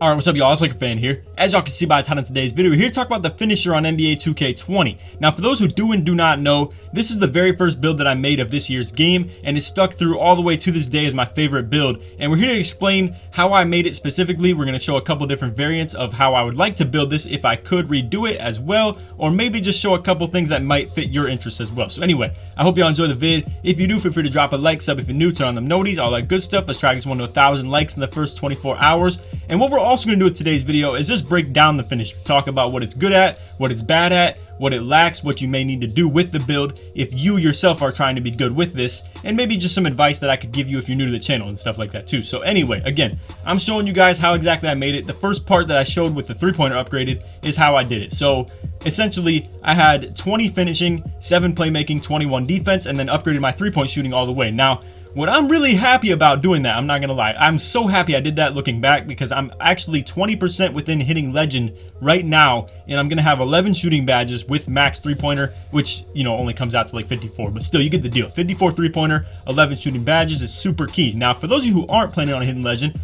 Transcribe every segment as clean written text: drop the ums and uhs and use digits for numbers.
Alright, what's up y'all, it's LakerFan here. As y'all can see by the title of today's video, we're here to talk about the finisher on NBA2K20. Now for those who do and do not know, this is the very first build that I made of this year's game, and it's stuck through all the way to this day as my favorite build. And we're here to explain how I made it specifically. We're going to show a couple different variants of how I would like to build this if I could redo it as well, or maybe just show a couple things that might fit your interests as well. So anyway, I hope y'all enjoy the vid. If you do, feel free to drop a like, sub if you're new, turn on them noties, all that good stuff. Let's try to get this one to 1,000 likes in the first 24 hours. And what we're also going to do with today's video is just break down the finisher, talk about what it's good at, what it's bad at, what it lacks, what you may need to do with the build if you yourself are trying to be good with this, and maybe just some advice that I could give you if you're new to the channel and stuff like that too. So anyway, again, I'm showing you guys how exactly I made it. The first part that I showed with the three-pointer upgraded is how I did it. So essentially I had 20 finishing, 7 playmaking, 21 defense, and then upgraded my three-point shooting all the way. Now what I'm really happy about doing that, I'm not gonna lie, I'm so happy I did that looking back, because I'm actually 20% within hitting legend right now, and I'm gonna have 11 shooting badges with max three-pointer, which, you know, only comes out to like 54, but still, you get the deal. 54 three-pointer, 11 shooting badges is super key. Now for those of you who aren't planning on hitting legend,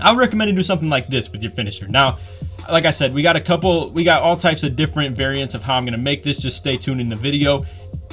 I would recommend to do something like this with your finisher. Now like I said, we got all types of different variants of how I'm gonna make this. Just stay tuned in the video.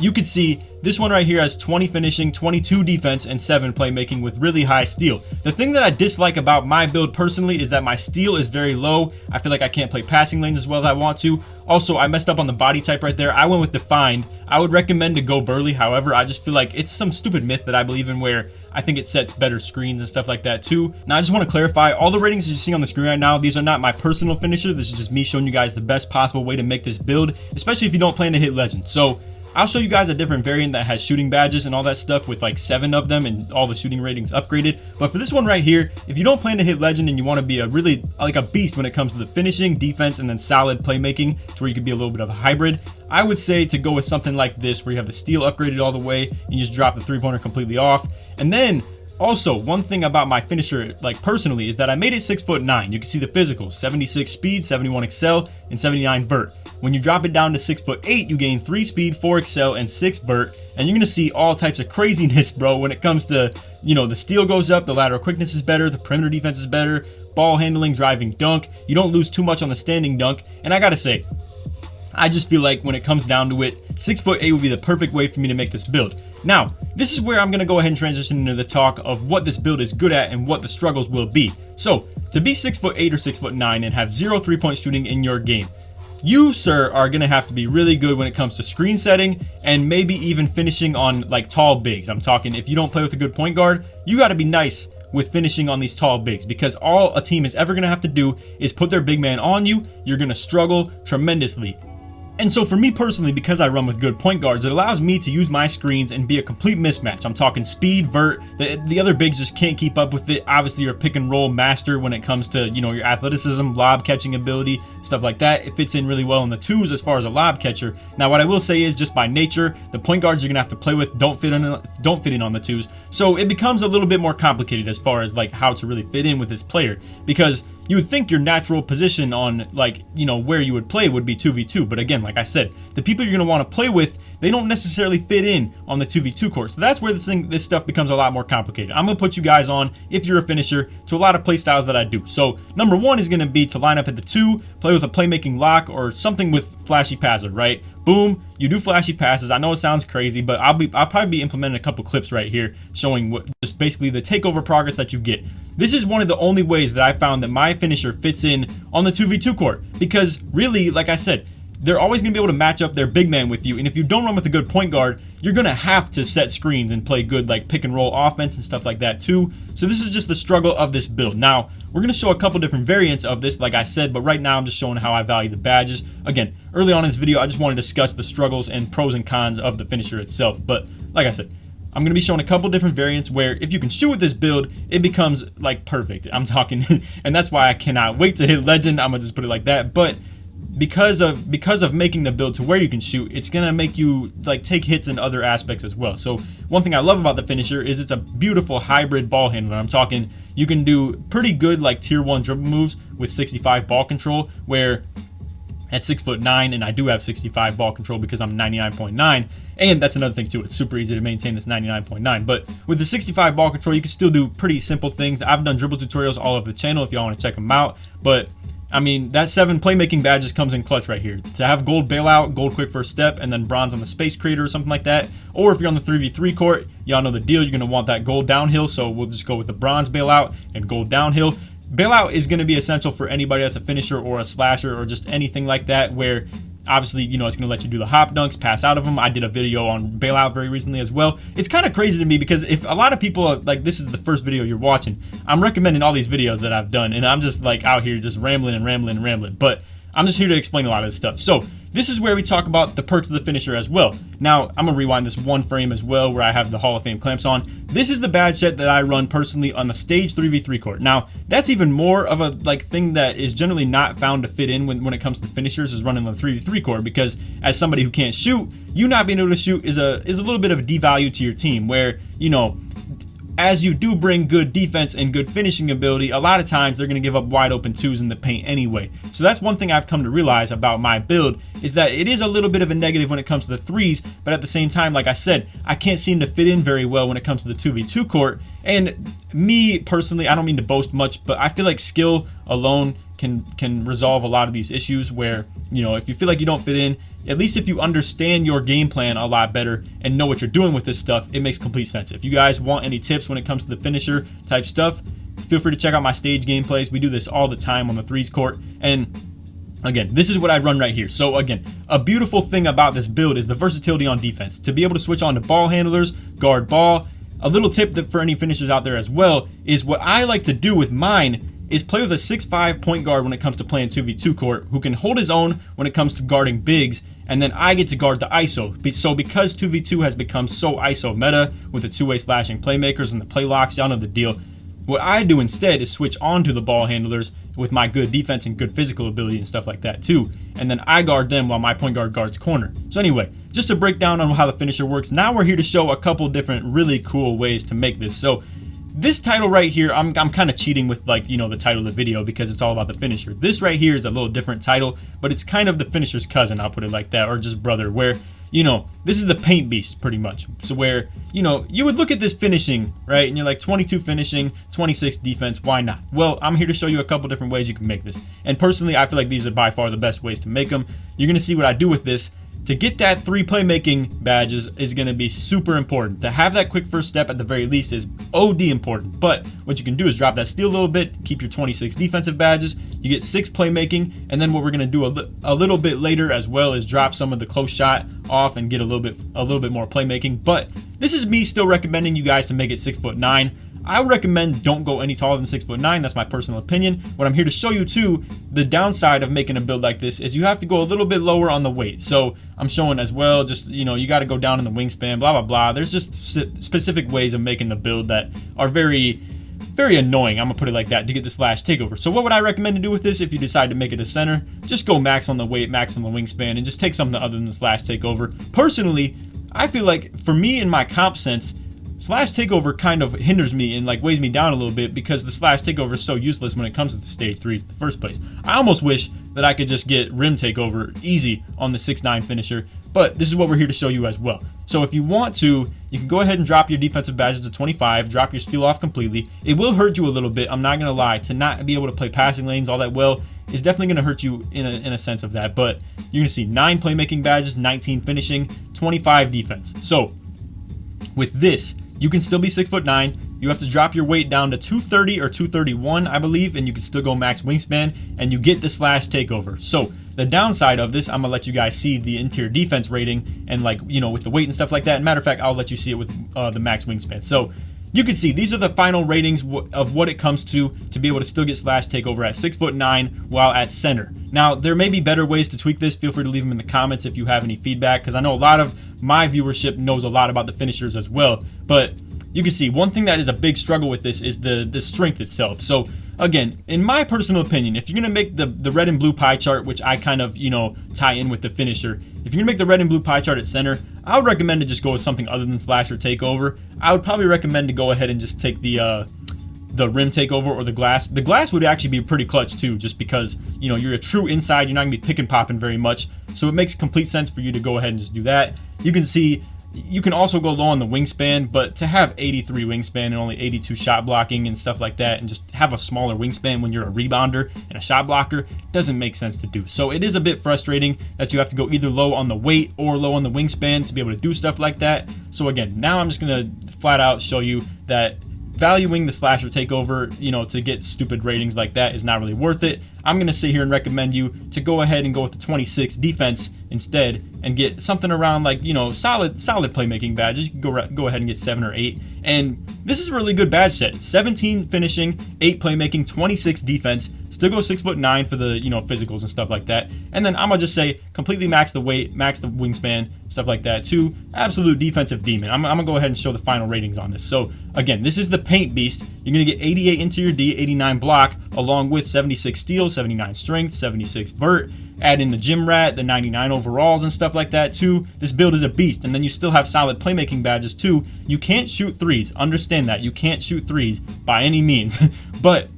You can see this one right here has 20 finishing, 22 defense, and 7 playmaking with really high steal. The thing that I dislike about my build personally is that my steal is very low. I feel like I can't play passing lanes as well as I want to. Also, I messed up on the body type right there. I went with defined. I would recommend to go burly. However, I just feel like it's some stupid myth that I believe in where I think it sets better screens and stuff like that too. Now I just want to clarify, all the ratings you're seeing on the screen right now, these are not my personal finisher. This is just me showing you guys the best possible way to make this build, especially if you don't plan to hit legend. So I'll show you guys a different variant that has shooting badges and all that stuff with like 7 of them and all the shooting ratings upgraded. But for this one right here, if you don't plan to hit legend and you want to be a really like a beast when it comes to the finishing, defense, and then solid playmaking to where you could be a little bit of a hybrid, I would say to go with something like this where you have the steal upgraded all the way and you just drop the three-pointer completely off. And then also, one thing about my finisher, like personally, is that I made it 6'9". You can see the physicals, 76 speed, 71 excel, and 79 vert. When you drop it down to 6'8", you gain 3 speed, 4 excel, and 6 vert. And you're gonna see all types of craziness, bro, when it comes to, you know, the steal goes up, the lateral quickness is better, the perimeter defense is better, ball handling, driving, dunk. You don't lose too much on the standing dunk. And I gotta say, I just feel like when it comes down to it, 6'8" would be the perfect way for me to make this build. Now, this is where I'm going to go ahead and transition into the talk of what this build is good at and what the struggles will be. So, to be 6'8" or 6'9" and have 0 3-point shooting in your game, you, sir, are going to have to be really good when it comes to screen setting and maybe even finishing on like tall bigs. I'm talking if you don't play with a good point guard, you got to be nice with finishing on these tall bigs, because all a team is ever going to have to do is put their big man on you. You're going to struggle tremendously. And so for me personally, because I run with good point guards, it allows me to use my screens and be a complete mismatch. I'm talking speed, vert, the other bigs just can't keep up with it. Obviously you're a pick and roll master when it comes to, you know, your athleticism, lob catching ability, stuff like that. It fits in really well in the twos as far as a lob catcher. Now what I will say is, just by nature, the point guards you're gonna have to play with don't fit in on the twos. So it becomes a little bit more complicated as far as like how to really fit in with this player, because you would think your natural position on, like, you know, where you would play would be 2v2, but again, like I said, the people you're going to want to play with, they don't necessarily fit in on the 2v2 court. So that's where this stuff becomes a lot more complicated. I'm going to put you guys on, if you're a finisher, to a lot of play styles that I do. So number one is going to be to line up at the 2, play with a playmaking lock or something with flashy passer, right? Boom, you do flashy passes. I know it sounds crazy, but I'll probably be implementing a couple clips right here showing what just basically the takeover progress that you get. This is one of the only ways that I found that my finisher fits in on the 2v2 court, because really, like I said, they're always going to be able to match up their big man with you, and if you don't run with a good point guard, you're going to have to set screens and play good like pick and roll offense and stuff like that too. So this is just the struggle of this build. Now we're going to show a couple different variants of this, like I said, but right now I'm just showing how I value the badges. Again, early on in this video, I just want to discuss the struggles and pros and cons of the finisher itself, but like I said, I'm going to be showing a couple different variants where if you can shoot with this build, it becomes like perfect. I'm talking, and that's why I cannot wait to hit legend. I'm going to just put it like that. But because of making the build to where you can shoot, it's going to make you like take hits in other aspects as well. So one thing I love about the finisher is it's a beautiful hybrid ball handler. I'm talking you can do pretty good like tier 1 dribble moves with 65 ball control, where at 6'9", and I do have 65 ball control because I'm 99.9, and that's another thing too, it's super easy to maintain this 99.9, but with the 65 ball control, you can still do pretty simple things. I've done dribble tutorials all over the channel if y'all want to check them out, but I mean, that 7 playmaking badges comes in clutch right here. To have gold bailout, gold quick first step, and then bronze on the space creator or something like that, or if you're on the 3v3 court, y'all know the deal, you're going to want that gold downhill, so we'll just go with the bronze bailout and gold downhill. Bailout is going to be essential for anybody that's a finisher or a slasher or just anything like that, where obviously, you know, it's going to let you do the hop dunks, pass out of them. I did a video on bailout very recently as well. It's kind of crazy to me because if a lot of people are, like, this is the first video you're watching, I'm recommending all these videos that I've done, and I'm just like out here just rambling and rambling and rambling, but I'm just here to explain a lot of this stuff. So this is where we talk about the perks of the finisher as well. Now, I'm going to rewind this one frame as well where I have the Hall of Fame clamps on. This is the badge set that I run personally on the stage 3v3 court. Now, that's even more of a thing that is generally not found to fit in when it comes to finishers, is running on the 3v3 court, because as somebody who can't shoot, you not being able to shoot is a little bit of a devalue to your team, where, you know, as you do bring good defense and good finishing ability, a lot of times they're going to give up wide open twos in the paint anyway. So that's one thing I've come to realize about my build, is that it is a little bit of a negative when it comes to the threes, but at the same time, like I said, I can't seem to fit in very well when it comes to the 2v2 court. And me personally, I don't mean to boast much, but I feel like skill alone can resolve a lot of these issues where, you know, if you feel like you don't fit in, at least if you understand your game plan a lot better and know what you're doing with this stuff, it makes complete sense. If you guys want any tips when it comes to the finisher type stuff, feel free to check out my stage gameplays. We do this all the time on the threes court. And again, this is what I run right here. So again, a beautiful thing about this build is the versatility on defense. To be able to switch on to ball handlers, guard ball. A little tip that for any finishers out there as well is what I like to do with mine is play with a 6'5" point guard when it comes to playing 2v2 court, who can hold his own when it comes to guarding bigs, and then I get to guard the ISO. So because 2v2 has become so ISO meta with the two-way slashing playmakers and the play locks, y'all know the deal. What I do instead is switch on to the ball handlers with my good defense and good physical ability and stuff like that too, and then I guard them while my point guard guards corner. So anyway, just to break down on how the finisher works, now we're here to show a couple different really cool ways to make this. So this title right here, I'm kind of cheating with, like, you know, the title of the video because it's all about the finisher. This right here is a little different title, but it's kind of the finisher's cousin, I'll put it like that, or just brother, where, you know, this is the paint beast pretty much. So where, you know, you would look at this finishing, right, and you're like 22 finishing, 26 defense, why not? Well, I'm here to show you a couple different ways you can make this. And personally, I feel like these are by far the best ways to make them. You're going to see what I do with this. To get that 3 playmaking badges is going to be super important. To have that quick first step at the very least is OD important. But what you can do is drop that steal a little bit, keep your 26 defensive badges, you get 6 playmaking, and then what we're going to do a little bit later as well is drop some of the close shot off and get a little bit more playmaking. But this is me still recommending you guys to make it 6'9". I would recommend don't go any taller than 6'9". That's my personal opinion. What I'm here to show you too, the downside of making a build like this is you have to go a little bit lower on the weight. So I'm showing as well, just, you know, you got to go down in the wingspan, blah, blah, blah. There's just specific ways of making the build that are very annoying, I'm gonna put it like that, to get the slash takeover. So what would I recommend to do with this if you decide to make it a center? Just go max on the weight, max on the wingspan, and just take something other than the slash takeover. Personally, I feel like for me in my comp sense, slash takeover kind of hinders me and like weighs me down a little bit because the slash takeover is so useless when it comes to the stage 3s in the first place. I almost wish that I could just get rim takeover easy on the 6'9" finisher, but this is what we're here to show you as well. So if you want to, you can go ahead and drop your defensive badges to 25, drop your steal off completely. It will hurt you a little bit, I'm not gonna lie. To not be able to play passing lanes all that well is definitely gonna hurt you in a sense of that, but you're gonna see 9 playmaking badges, 19 finishing, 25 defense. So with this, you can still be 6'9". You have to drop your weight down to 230 or 231, I believe, and you can still go max wingspan, and you get the slash takeover. So the downside of this, I'm gonna let you guys see the interior defense rating and, like, you know, with the weight and stuff like that. And matter of fact, I'll let you see it with the max wingspan. So you can see these are the final ratings of what it comes to be able to still get slash takeover at 6'9" while at center. Now, there may be better ways to tweak this. Feel free to leave them in the comments if you have any feedback, because I know a lot of my viewership knows a lot about the finishers as well. But you can see one thing that is a big struggle with this is the strength itself. So again, in my personal opinion, if you're gonna make the red and blue pie chart, which I kind of, you know, tie in with the finisher, if you're gonna make the red and blue pie chart at center, I would recommend to just go with something other than slash or takeover. I would probably recommend to go ahead and just take the the rim takeover or the glass. The glass would actually be pretty clutch too, just because, you know, you're a true inside, you're not gonna be pick and popping very much, so it makes complete sense for you to go ahead and just do that. You can see you can also go low on the wingspan, but to have 83 wingspan and only 82 shot blocking and stuff like that, and just have a smaller wingspan when you're a rebounder and a shot blocker, doesn't make sense to do. So it is a bit frustrating that you have to go either low on the weight or low on the wingspan to be able to do stuff like that. So again, now I'm just gonna flat out show you that valuing the slasher takeover, you know, to get stupid ratings like that is not really worth it. I'm gonna sit here and recommend you to go ahead and go with the 26 defense instead and get something around like, you know, solid playmaking badges. You can go ahead and get 7 or 8, and this is a really good badge set. 17 finishing, 8 playmaking, 26 defense. Still go 6'9" for the, you know, physicals and stuff like that. And then I'm gonna just say completely max the weight, max the wingspan, stuff like that too. Absolute defensive demon. I'm gonna go ahead and show the final ratings on this. So again, this is the paint beast. You're gonna get 88 interior D, 89 block, along with 76 steal, 79 strength, 76 vert. Add in the gym rat, the 99 overalls and stuff like that too. This build is a beast. And then you still have solid playmaking badges too. You can't shoot threes. Understand that. You can't shoot threes by any means. But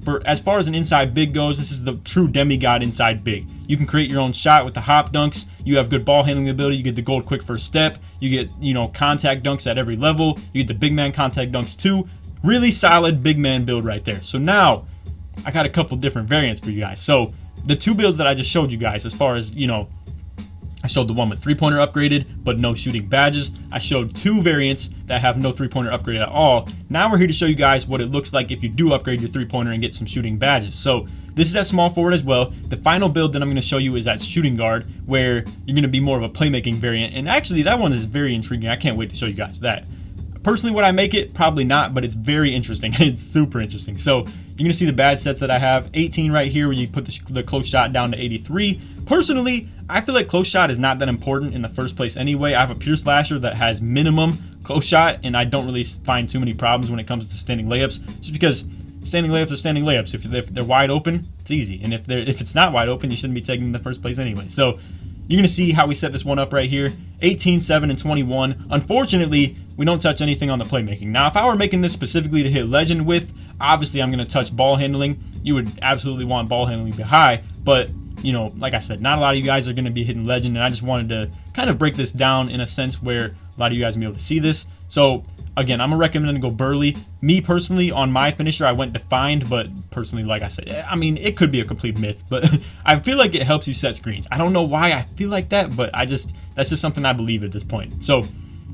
for as far as an inside big goes, this is the true demigod inside big. You can create your own shot with the hop dunks. You have good ball handling ability. You get the gold quick first step. You get, you know, contact dunks at every level. You get the big man contact dunks too. Really solid big man build right there. So now I got a couple different variants for you guys. So the 2 builds that I just showed you guys, as far as, you know, I showed the one with 3-pointer upgraded but no shooting badges. I showed 2 variants that have no 3-pointer upgrade at all. Now we're here to show you guys what it looks like if you do upgrade your 3-pointer and get some shooting badges. So this is at small forward as well. The final build that I'm going to show you is at shooting guard, where you're going to be more of a playmaking variant. And actually that one is very intriguing. I can't wait to show you guys that. Personally, would I make it? Probably not, but it's very interesting. It's super interesting. So you're going to see the badge sets that I have. 18 right here, where you put the close shot down to 83. Personally, I feel like close shot is not that important in the first place anyway. I have a pure slasher that has minimum close shot, and I don't really find too many problems when it comes to standing layups, just because standing layups are standing layups. If they're wide open, it's easy, and if it's not wide open, you shouldn't be taking them in the first place anyway. So you're going to see how we set this one up right here. 18, 7, and 21. Unfortunately, we don't touch anything on the playmaking. Now, if I were making this specifically to hit legend with, obviously I'm going to touch ball handling. You would absolutely want ball handling to be high, but, you know, like I said, not a lot of you guys are going to be hitting legend, and I just wanted to kind of break this down in a sense where a lot of you guys will be able to see this. So again, I'm gonna recommend to go Burley. Me personally, on my finisher, I went defined, but personally, like I said, I mean, it could be a complete myth, but I feel like it helps you set screens. I don't know why I feel like that, but that's just something I believe at this point. So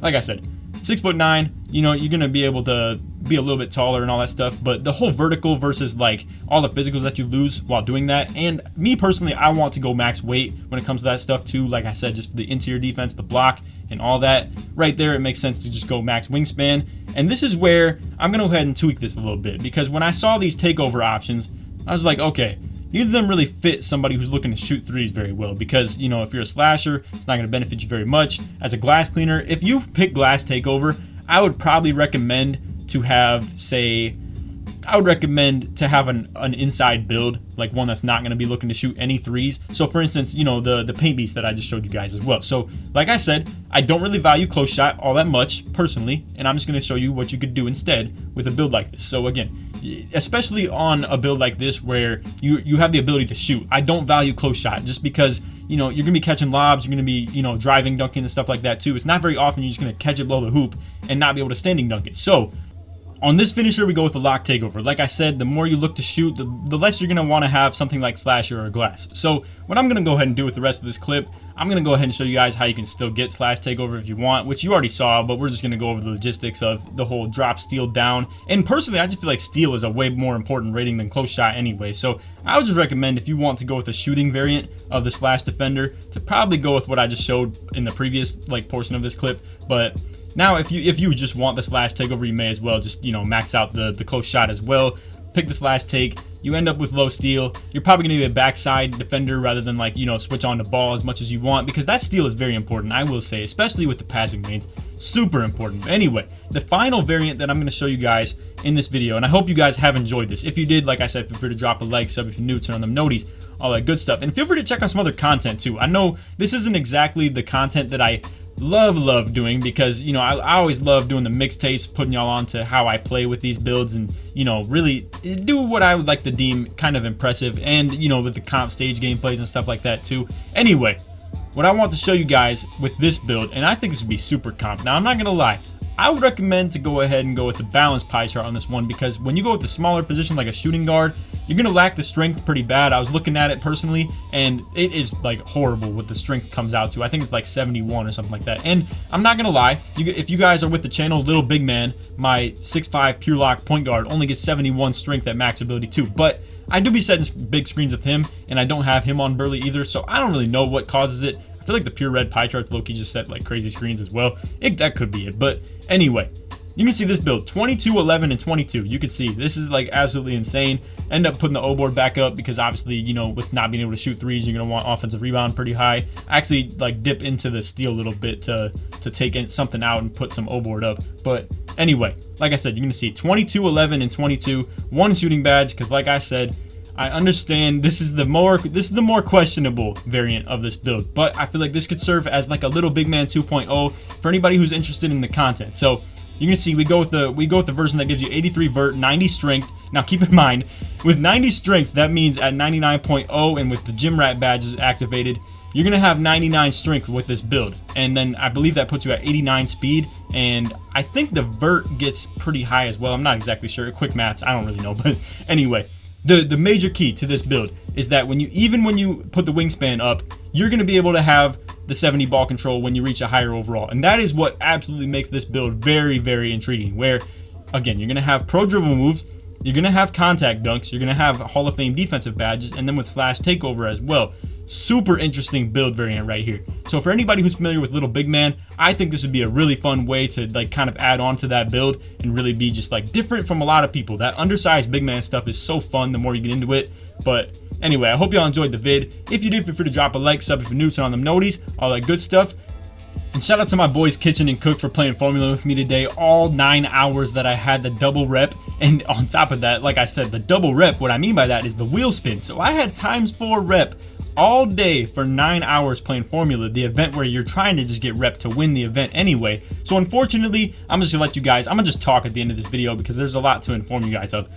like I said, 6'9", you know, you're gonna be able to be a little bit taller and all that stuff, but the whole vertical versus like all the physicals that you lose while doing that, and me personally, I want to go max weight when it comes to that stuff too. Like I said, just for the interior defense, the block, and all that right there, it makes sense to just go max wingspan. And this is where I'm gonna go ahead and tweak this a little bit, because when I saw these takeover options, I was like, okay, neither of them really fit somebody who's looking to shoot threes very well, because, you know, if you're a slasher, it's not going to benefit you very much. As a glass cleaner, if you pick glass takeover, I would probably recommend to have, say, I would recommend to have an inside build, like one that's not going to be looking to shoot any threes. So for instance, you know, the paint beast that I just showed you guys as well. So like I said, I don't really value close shot all that much personally, and I'm just going to show you what you could do instead with a build like this. So again, especially on a build like this where you have the ability to shoot, I don't value close shot, just because, you know, you're gonna be catching lobs, you're gonna be, you know, driving, dunking and stuff like that too. It's not very often you're just gonna catch it below the hoop and not be able to standing dunk it. So on this finisher, we go with the lock takeover. Like I said, the more you look to shoot, the less you're going to want to have something like slasher or glass. So what I'm going to go ahead and do with the rest of this clip, I'm going to go ahead and show you guys how you can still get slash takeover if you want, which you already saw, but we're just going to go over the logistics of the whole drop steal down. And personally, I just feel like steal is a way more important rating than close shot anyway. So I would just recommend, if you want to go with a shooting variant of the slash defender, to probably go with what I just showed in the previous like portion of this clip. But now, if you just want the slash takeover, you may as well just, you know, max out the close shot as well. Pick the slash take. You end up with low steal. You're probably going to be a backside defender rather than, like, you know, switch on the ball as much as you want, because that steal is very important, I will say, especially with the passing lanes. Super important. Anyway, the final variant that I'm going to show you guys in this video, and I hope you guys have enjoyed this. If you did, like I said, feel free to drop a like, sub if you're new, turn on them noties, all that good stuff. And feel free to check out some other content too. I know this isn't exactly the content that I love doing, because you know I always love doing the mixtapes, putting y'all on to how I play with these builds, and you know really do what I would like to deem kind of impressive, and you know with the comp stage gameplays and stuff like that too. Anyway, what I want to show you guys with this build, and I think this would be super comp. Now I'm not gonna lie, I would recommend to go ahead and go with the balanced pie chart on this one, because when you go with the smaller position like a shooting guard, you're gonna lack the strength pretty bad. I was looking at it personally, and it is like horrible what the strength comes out to. I think it's like 71 or something like that. And I'm not gonna lie, if you guys are with the channel, Little Big Man, my 6'5" pure lock point guard only gets 71 strength at max ability too. But I do be setting big screens with him, and I don't have him on Burley either, so I don't really know what causes it. I feel like the pure red pie charts low-key just set like crazy screens as well. That could be it. But anyway, you can see this build 22, 11, and 22. You can see this is like absolutely insane. End up putting the O board back up because obviously, you know, with not being able to shoot threes, you're gonna want offensive rebound pretty high. I actually like dip into the steal a little bit to take in something out and put some O board up. But anyway, like I said, you're gonna see 22, 11, and 22. One shooting badge, because like I said, I understand this is the more questionable variant of this build, but I feel like this could serve as like a Little Big Man 2.0 for anybody who's interested in the content. So you're gonna see we go with the version that gives you 83 vert, 90 strength. Now keep in mind, with 90 strength, that means at 99.0 and with the gym rat badges activated, you're gonna have 99 strength with this build. And then I believe that puts you at 89 speed, and I think the vert gets pretty high as well. I'm not exactly sure. Quick maths, I don't really know, but anyway. The major key to this build is that when you put the wingspan up, you're going to be able to have the 70 ball control when you reach a higher overall. And that is what absolutely makes this build very, very intriguing, where, again, you're going to have pro dribble moves, you're going to have contact dunks, you're going to have Hall of Fame defensive badges, and then with slash takeover as well. Super interesting build variant right here. So for anybody who's familiar with Little Big Man, I think this would be a really fun way to like kind of add on to that build and really be just like different from a lot of people. That undersized big man stuff is so fun the more you get into it. But anyway, I hope y'all enjoyed the vid. If you did, feel free to drop a like, sub if you're new, turn on them noties, all that good stuff. And shout out to my boys Kitchen and Cook for playing Formula with me today, all 9 hours that I had the double rep. And on top of that, like I said, the double rep, what I mean by that is the wheel spin. So I had ×4 rep all day for 9 hours playing Formula, the event where you're trying to just get rep to win the event anyway. So unfortunately, I'm just gonna let you guys, I'm gonna just talk at the end of this video because there's a lot to inform you guys of.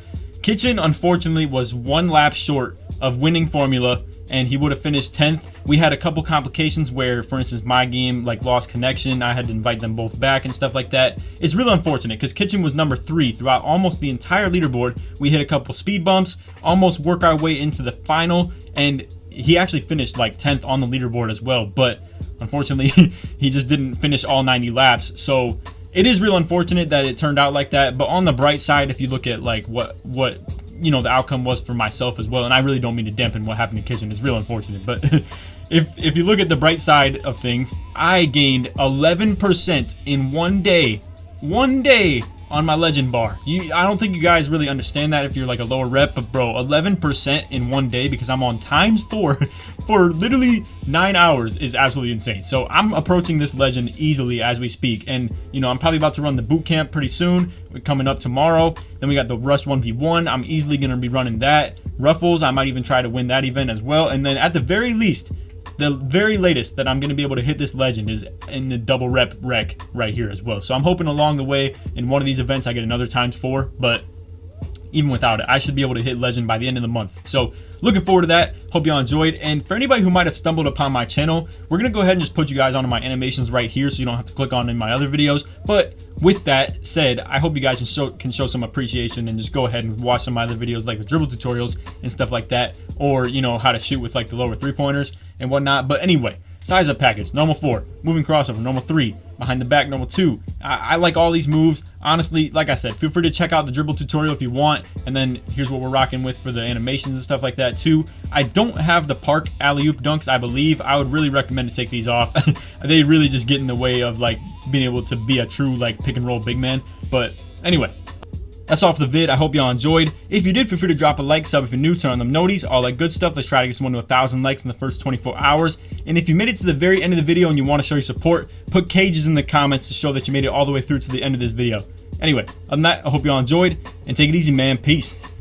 Kitchen unfortunately was 1 lap short of winning Formula, and he would have finished 10th. We had a couple complications where, for instance, my game like lost connection. I had to invite them both back and stuff like that. It's really unfortunate because Kitchen was number 3 throughout almost the entire leaderboard. We hit a couple speed bumps, almost work our way into the final, and he actually finished like 10th on the leaderboard as well. But unfortunately, he just didn't finish all 90 laps. So it is real unfortunate that it turned out like that. But on the bright side, if you look at like what you know the outcome was for myself as well, and I really don't mean to dampen what happened to Kitchen, it's real unfortunate, but if you look at the bright side of things, I gained 11% in one day on my legend bar. I don't think you guys really understand that if you're like a lower rep, but bro, 11% in one day because I'm on ×4 for literally 9 hours is absolutely insane. So I'm approaching this legend easily as we speak, and you know I'm probably about to run the boot camp pretty soon. We're coming up tomorrow. Then we got the Rush 1v1. I'm easily gonna be running that. Ruffles, I might even try to win that event as well. And then at the very least, the very latest that I'm going to be able to hit this legend is in the double rep rec right here as well. So I'm hoping along the way in one of these events I get another ×4, but even without it, I should be able to hit legend by the end of the month. So looking forward to that. Hope y'all enjoyed. And for anybody who might have stumbled upon my channel, we're going to go ahead and just put you guys onto my animations right here so you don't have to click on in my other videos. But with that said, I hope you guys can show some appreciation and just go ahead and watch some of my other videos like the dribble tutorials and stuff like that, or you know how to shoot with like the lower 3-pointers and whatnot. But anyway, size up package, normal 4, moving crossover, normal 3, behind the back, normal 2. I like all these moves. Honestly, like I said, feel free to check out the dribble tutorial if you want. And then here's what we're rocking with for the animations and stuff like that too. I don't have the Park alley-oop dunks, I believe. I would really recommend to take these off. They really just get in the way of like being able to be a true like pick and roll big man. But anyway, that's all for the vid. I hope y'all enjoyed. If you did, feel free to drop a like, sub if you're new, turn on them noties, all that good stuff. Let's try to get someone to 1,000 likes in the first 24 hours. And if you made it to the very end of the video and you want to show your support, put cages in the comments to show that you made it all the way through to the end of this video. Anyway, other than that, I hope y'all enjoyed, and take it easy, man. Peace.